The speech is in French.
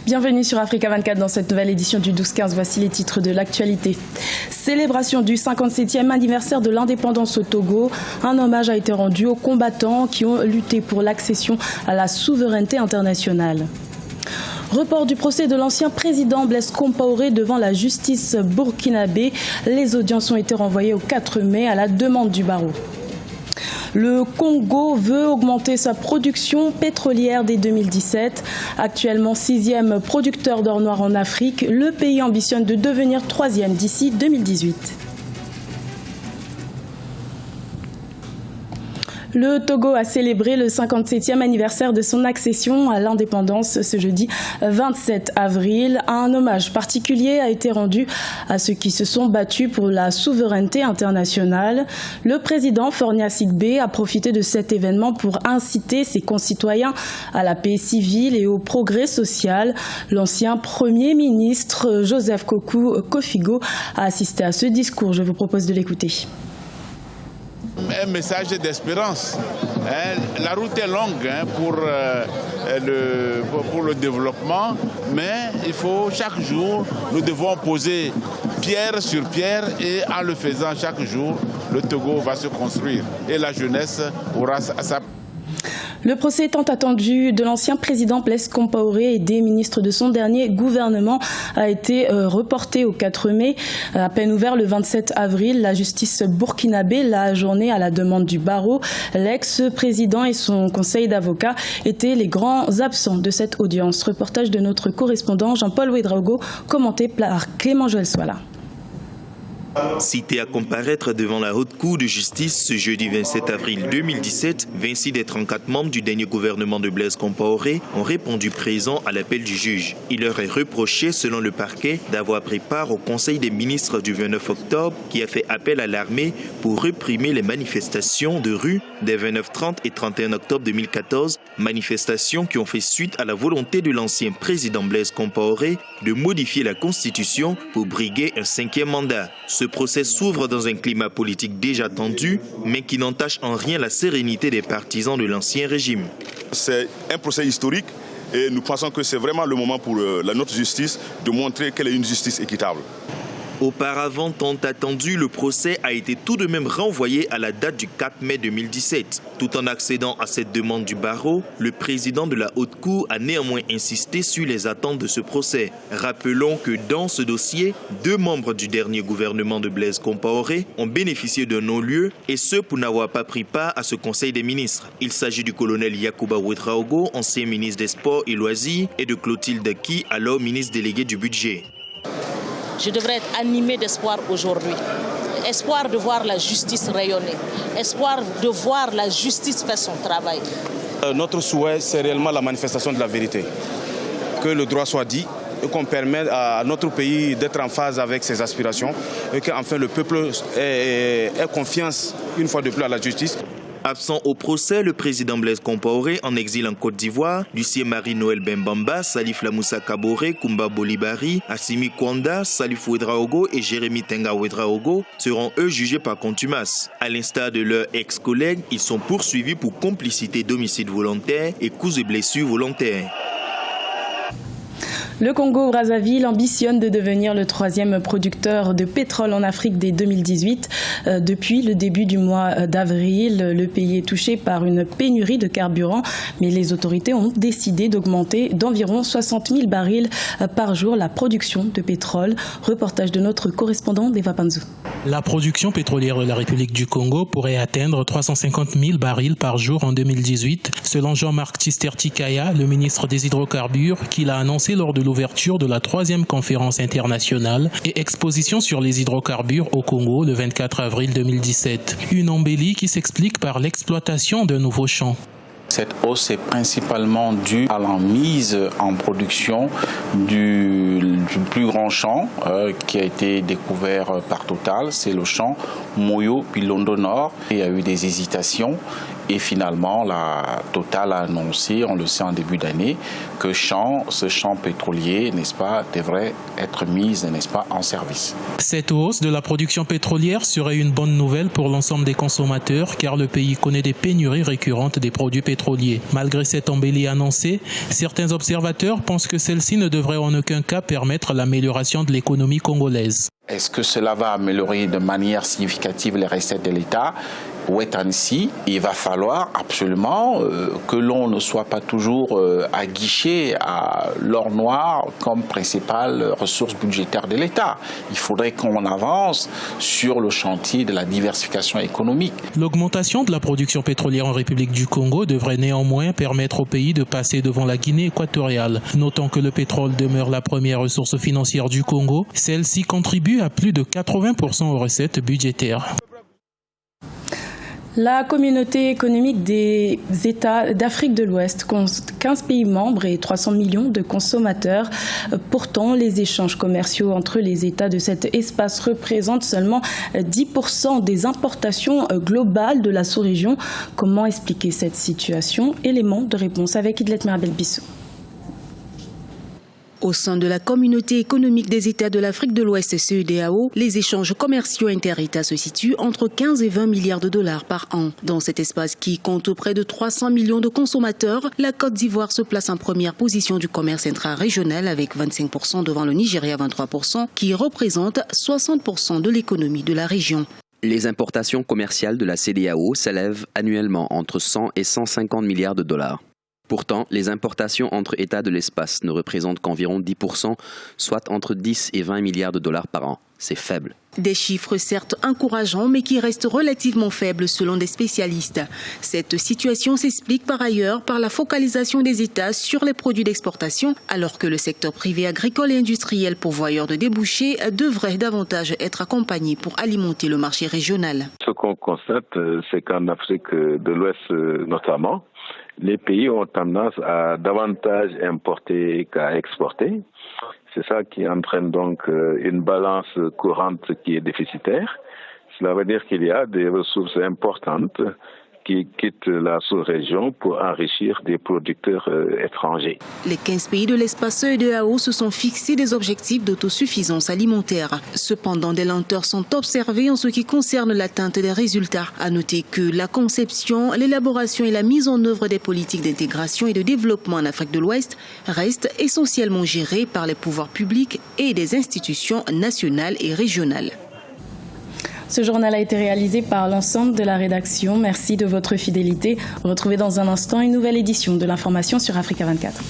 Bienvenue sur Africa 24 dans cette nouvelle édition du 12-15. Voici les titres de l'actualité. Célébration du 57e anniversaire de l'indépendance au Togo. Un hommage a été rendu aux combattants qui ont lutté pour l'accession à la souveraineté internationale. Report du procès de l'ancien président Blaise Compaoré devant la justice burkinabé. Les audiences ont été renvoyées au 4 mai à la demande du barreau. Le Congo veut augmenter sa production pétrolière dès 2017. Actuellement 6e producteur d'or noir en Afrique, le pays ambitionne de devenir 3e d'ici 2018. Le Togo a célébré le 57e anniversaire de son accession à l'indépendance ce jeudi 27 avril. Un hommage particulier a été rendu à ceux qui se sont battus pour la souveraineté internationale. Le président Fornia Sigbe a profité de cet événement pour inciter ses concitoyens à la paix civile et au progrès social. L'ancien Premier ministre Joseph Kofigo a assisté à ce discours. Je vous propose de l'écouter. Un message d'espérance. La route est longue pour le développement, mais il faut chaque jour, nous devons poser pierre sur pierre et en le faisant chaque jour, le Togo va se construire et la jeunesse aura sa. Le procès tant attendu de l'ancien président Blaise Compaoré et des ministres de son dernier gouvernement a été reporté au 4 mai. À peine ouvert le 27 avril, la justice burkinabé l'a ajourné à la demande du barreau. L'ex-président et son conseil d'avocats étaient les grands absents de cette audience. Reportage de notre correspondant Jean-Paul Ouedraogo, commenté par Clément Joël Soila. Cité à comparaître devant la Haute Cour de justice ce jeudi 27 avril 2017, 26 des 34 membres du dernier gouvernement de Blaise Compaoré ont répondu présents à l'appel du juge. Il leur est reproché, selon le parquet, d'avoir pris part au Conseil des ministres du 29 octobre qui a fait appel à l'armée pour réprimer les manifestations de rue des 29, 30 et 31 octobre 2014, manifestations qui ont fait suite à la volonté de l'ancien président Blaise Compaoré de modifier la Constitution pour briguer un 5e mandat. Ce procès s'ouvre dans un climat politique déjà tendu, mais qui n'entache en rien la sérénité des partisans de l'ancien régime. C'est un procès historique et nous pensons que c'est vraiment le moment pour notre justice de montrer qu'elle est une justice équitable. Auparavant, tant attendu, le procès a été tout de même renvoyé à la date du 4 mai 2017. Tout en accédant à cette demande du barreau, le président de la Haute Cour a néanmoins insisté sur les attentes de ce procès. Rappelons que dans ce dossier, 2 membres du dernier gouvernement de Blaise Compaoré ont bénéficié d'un non-lieu, et ce pour n'avoir pas pris part à ce Conseil des ministres. Il s'agit du colonel Yacouba Ouedraogo, ancien ministre des Sports et Loisirs, et de Clotilde Ki, alors ministre délégué du Budget. Je devrais être animé d'espoir aujourd'hui. Espoir de voir la justice rayonner. Espoir de voir la justice faire son travail. Notre souhait, c'est réellement la manifestation de la vérité. Que le droit soit dit et qu'on permette à notre pays d'être en phase avec ses aspirations et qu'enfin le peuple ait confiance une fois de plus à la justice. Absent au procès, le président Blaise Compaoré, en exil en Côte d'Ivoire, Lucien Marie-Noël Bembamba, Salif Lamoussa Kaboré, Koumba Bolibari, Assimi Kwanda, Salif Ouedraogo et Jérémy Tenga Ouedraogo seront eux jugés par contumace. À l'instar de leurs ex-collègues, ils sont poursuivis pour complicité d'homicide volontaire et coups et blessures volontaires. Le Congo-Brazzaville ambitionne de devenir le 3e producteur de pétrole en Afrique dès 2018. Depuis le début du mois d'avril, le pays est touché par une pénurie de carburant, mais les autorités ont décidé d'augmenter d'environ 60 000 barils par jour la production de pétrole. Reportage de notre correspondant Deva Panzou. La production pétrolière de la République du Congo pourrait atteindre 350 000 barils par jour en 2018, selon Jean-Marc Tister-Tikaya, le ministre des Hydrocarbures, qui l'a annoncé lors de l'ouverture de la 3e conférence internationale et exposition sur les hydrocarbures au Congo le 24 avril 2017. Une embellie qui s'explique par l'exploitation d'un nouveau champ. Cette hausse est principalement due à la mise en production du plus grand champ qui a été découvert par Total. C'est le champ Moyo Pilondo Nord. Il y a eu des hésitations Et finalement, la Total a annoncé, on le sait en début d'année, que ce champ pétrolier, n'est-ce pas, devrait être mis, n'est-ce pas, en service. Cette hausse de la production pétrolière serait une bonne nouvelle pour l'ensemble des consommateurs car le pays connaît des pénuries récurrentes des produits pétroliers. Malgré cette embellie annoncée, certains observateurs pensent que celle-ci ne devrait en aucun cas permettre l'amélioration de l'économie congolaise. Est-ce que cela va améliorer de manière significative les recettes de l'État ? Oui, ainsi, il va falloir absolument que l'on ne soit pas toujours aguiché à l'or noir comme principale ressource budgétaire de l'État. Il faudrait qu'on avance sur le chantier de la diversification économique. L'augmentation de la production pétrolière en République du Congo devrait néanmoins permettre au pays de passer devant la Guinée équatoriale. Notons que le pétrole demeure la première ressource financière du Congo. Celle-ci contribue à plus de 80% aux recettes budgétaires. La communauté économique des États d'Afrique de l'Ouest compte 15 pays membres et 300 millions de consommateurs. Pourtant, les échanges commerciaux entre les États de cet espace représentent seulement 10% des importations globales de la sous-région. Comment expliquer cette situation? Élément de réponse avec Idlette Mirabel-Bissou. Au sein de la communauté économique des États de l'Afrique de l'Ouest, CEDEAO, les échanges commerciaux inter-États se situent entre 15 et 20 milliards de dollars par an. Dans cet espace qui compte près de 300 millions de consommateurs, la Côte d'Ivoire se place en première position du commerce intra-régional avec 25% devant le Nigeria 23%, qui représente 60% de l'économie de la région. Les importations commerciales de la CEDEAO s'élèvent annuellement entre 100 et 150 milliards de dollars. Pourtant, les importations entre États de l'espace ne représentent qu'environ 10%, soit entre 10 et 20 milliards de dollars par an. C'est faible. Des chiffres certes encourageants, mais qui restent relativement faibles selon des spécialistes. Cette situation s'explique par ailleurs par la focalisation des États sur les produits d'exportation, alors que le secteur privé agricole et industriel pourvoyeur de débouchés devrait davantage être accompagné pour alimenter le marché régional. Ce qu'on constate, c'est qu'en Afrique de l'Ouest notamment, les pays ont tendance à davantage importer qu'à exporter. C'est ça qui entraîne donc une balance courante qui est déficitaire. Cela veut dire qu'il y a des ressources importantes qui quittent la sous-région pour enrichir des producteurs étrangers. Les 15 pays de l'espace CEDEAO se sont fixés des objectifs d'autosuffisance alimentaire. Cependant, des lenteurs sont observées en ce qui concerne l'atteinte des résultats. À noter que la conception, l'élaboration et la mise en œuvre des politiques d'intégration et de développement en Afrique de l'Ouest restent essentiellement gérées par les pouvoirs publics et des institutions nationales et régionales. Ce journal a été réalisé par l'ensemble de la rédaction. Merci de votre fidélité. Retrouvez dans un instant une nouvelle édition de l'information sur Africa 24.